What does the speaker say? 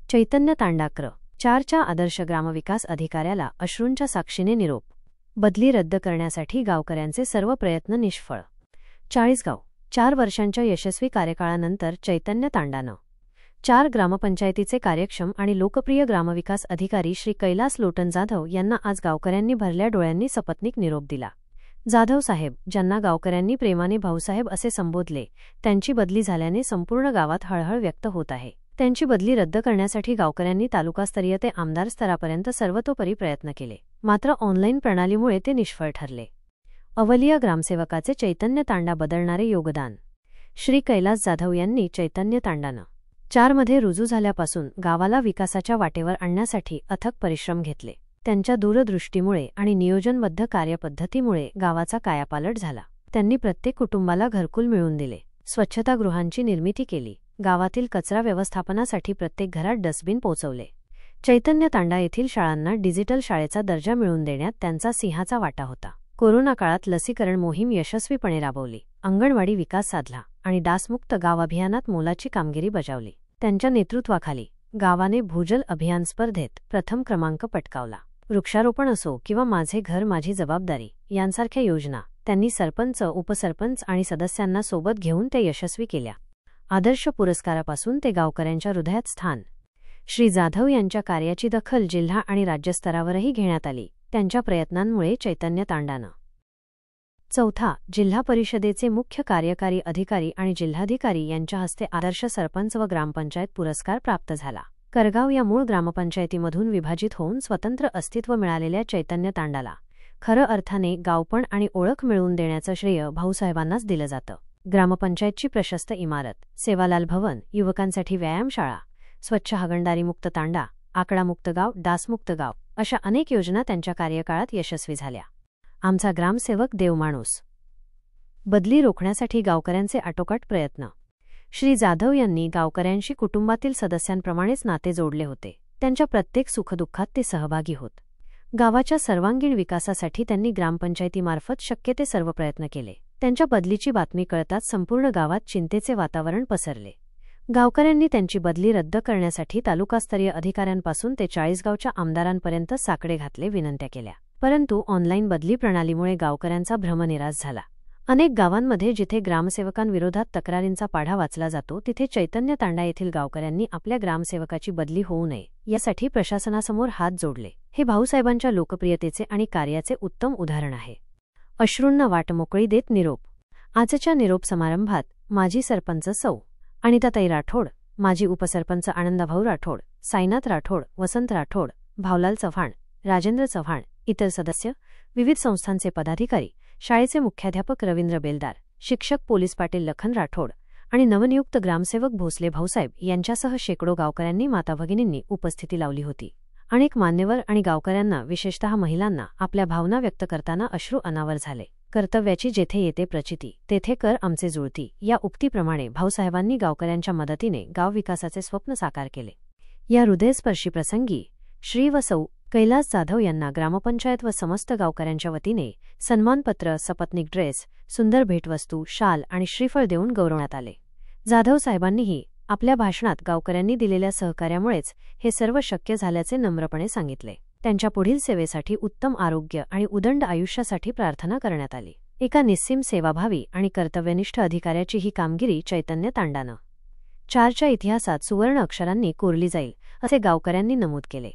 चैतन्य तांडाक्र 4च्या आदर्श ग्रामविकास अधिकाऱ्याला अश्रूंच्या साक्षीने निरोप. बदली रद्द करण्यासाठी गावकऱ्यांचे सर्व प्रयत्न निष्फळ. चाळीसगाव 4 वर्षांच्या यशस्वी कार्यकाळानंतर चैतन्य तांडानं 4 ग्रामपंचायतीचे कार्यक्षम आणि लोकप्रिय ग्रामविकास अधिकारी श्री कैलास लोटन जाधव यांना आज गावकऱ्यांनी भरल्या डोळ्यांनी सपत्नीक निरोप दिला. जाधव साहेब, ज्यांना गावकऱ्यांनी प्रेमाने भाऊसाहेब असे संबोधले, त्यांची बदली झाल्याने संपूर्ण गावात हळहळ व्यक्त होत आहे. त्यांची बदली रद्द करण्यासाठी गावकऱ्यांनी तालुकास्तरीय ते आमदार स्तरापर्यंत सर्वतोपरी प्रयत्न केले, मात्र ऑनलाईन प्रणालीमुळे ते निष्फळ ठरले. अवलिया ग्रामसेवकाचे चैतन्य तांडा बदलणारे योगदान. श्री कैलास जाधव यांनी चैतन्य तांडानं 4 मध्ये रुजू झाल्यापासून गावाला विकासाच्या वाटेवर आणण्यासाठी अथक परिश्रम घेतले. त्यांच्या दूरदृष्टीमुळे आणि नियोजनबद्ध कार्यपद्धतीमुळे गावाचा कायापालट झाला. त्यांनी प्रत्येक कुटुंबाला घरकुल मिळवून दिले, स्वच्छतागृहांची निर्मिती केली, गावातील कचरा व्यवस्थापनासाठी प्रत्येक घरात डस्टबिन पोहोचवले. चैतन्य तांडा येथील शाळांना डिजिटल शाळेचा दर्जा मिळवून देण्यात त्यांचा सिंहाचा वाटा होता. कोरोना काळात लसीकरण मोहीम यशस्वीपणे राबवली, अंगणवाडी विकास साधला आणि डासमुक्त गाव अभियानात मोलाची कामगिरी बजावली. त्यांच्या नेतृत्वाखाली गावाने भूजल अभियान स्पर्धेत प्रथम क्रमांक पटकावला. वृक्षारोपण असो किंवा माझे घर माझी जबाबदारी यांसारख्या योजना त्यांनी सरपंच, उपसरपंच आणि सदस्यांना सोबत घेऊन ते यशस्वी केल्या. आदर्श पुरस्कारापासून ते गावकऱ्यांच्या हृदयात स्थान. श्री जाधव यांच्या कार्याची दखल जिल्हा आणि राज्यस्तरावरही घेण्यात आली. त्यांच्या प्रयत्नांमुळे चैतन्य तांडानं 4था जिल्हा परिषदेचे मुख्य कार्यकारी अधिकारी आणि जिल्हाधिकारी यांच्या हस्ते आदर्श सरपंच व ग्रामपंचायत पुरस्कार प्राप्त झाला. करगाव या मूळ ग्रामपंचायतीमधून विभाजित होऊन स्वतंत्र अस्तित्व मिळालेल्या चैतन्य तांडाला खरं अर्थाने गावपण आणि ओळख मिळवून देण्याचं श्रेय भाऊसाहेबांनाच दिलं जातं. ग्रामपंचायतची प्रशस्त इमारत, सेवालाल भवन, युवकांसाठी व्यायामशाळा, स्वच्छ हागणदारीमुक्त तांडा, आकडामुक्त गाव, डासमुक्त गाव अशा अनेक योजना त्यांच्या कार्यकाळात यशस्वी झाल्या. आमचा ग्रामसेवक देवमाणूस. बदली रोखण्यासाठी गावकऱ्यांचे आटोकाट प्रयत्न. श्री जाधव यांनी गावकऱ्यांशी कुटुंबातील सदस्यांप्रमाणेच नाते जोडले होते. त्यांच्या प्रत्येक सुखदुःखात ते सहभागी होत. गावाच्या सर्वांगीण विकासासाठी त्यांनी ग्रामपंचायतीमार्फत शक्य ते सर्व प्रयत्न केले. त्यांच्या बदलीची बातमी कळताच संपूर्ण गावात चिंतेचे वातावरण पसरले. गावकऱ्यांनी त्यांची बदली रद्द करण्यासाठी तालुकास्तरीय अधिकाऱ्यांपासून ते चाळीसगावच्या आमदारांपर्यंत साकडे घातले, विनंत्या केल्या. परंतु ऑनलाईन बदली प्रणालीमुळे गावकऱ्यांचा भ्रमनिरास झाला. अनेक गावांमध्ये जिथे ग्रामसेवकांविरोधात तक्रारींचा पाढा वाचला जातो, तिथे चैतन्य तांडा येथील गावकऱ्यांनी आपल्या ग्रामसेवकाची बदली होऊ नये यासाठी प्रशासनासमोर हात जोडले. हे भाऊसाहेबांच्या लोकप्रियतेचे आणि कार्याचे उत्तम उदाहरण आहे. अश्रूंना वाट मोकळी देत निरोप. आजच्या निरोप समारंभात माजी सरपंच सौ अनिताताई राठोड, माजी उपसरपंच आनंदभाऊ राठोड, साईनाथ राठोड, वसंत राठोड, भावलाल चव्हाण, राजेंद्र चव्हाण, इतर सदस्य, विविध संस्थांचे पदाधिकारी, शाळेचे मुख्याध्यापक रवींद्र बेलदार, शिक्षक पोलीस पाटील लखन राठोड आणि नवनियुक्त ग्रामसेवक भोसले भाऊसाहेब यांच्यासह शेकडो गावकऱ्यांनी माताभगिनींनी उपस्थिती लावली होती. अनेक मान्यवर आणि गावकऱ्यांना, विशेषतः महिलांना, आपल्या भावना व्यक्त करताना अश्रू अनावर झाले. कर्तव्याची जेथे येते प्रचिती, तेथे कर आमचे जुळती या उक्तीप्रमाणे भाऊसाहेबांनी गावकऱ्यांच्या मदतीने गाव विकासाचे स्वप्न साकार केले. या हृदयस्पर्शी प्रसंगी श्री व सौ कैलास जाधव यांना ग्रामपंचायत व समस्त गावकऱ्यांच्या वतीने सन्मानपत्र, सपत्नीक ड्रेस, सुंदर भेटवस्तू, शाल आणि श्रीफळ देऊन गौरवण्यात आले. जाधव साहेबांनीही आपल्या भाषणात गावकऱ्यांनी दिलेल्या सहकार्यामुळेच हे सर्व शक्य झाल्याचे नम्रपणे सांगितले. त्यांच्या पुढील सेवेसाठी उत्तम आरोग्य आणि उदंड आयुष्यासाठी प्रार्थना करण्यात आली. एका निस्सीम सेवाभावी आणि कर्तव्यनिष्ठ अधिकाऱ्याची ही कामगिरी चैतन्य तांडानं 4च्या इतिहासात सुवर्ण अक्षरांनी कोरली जाईल, असे गावकऱ्यांनी नमूद केले.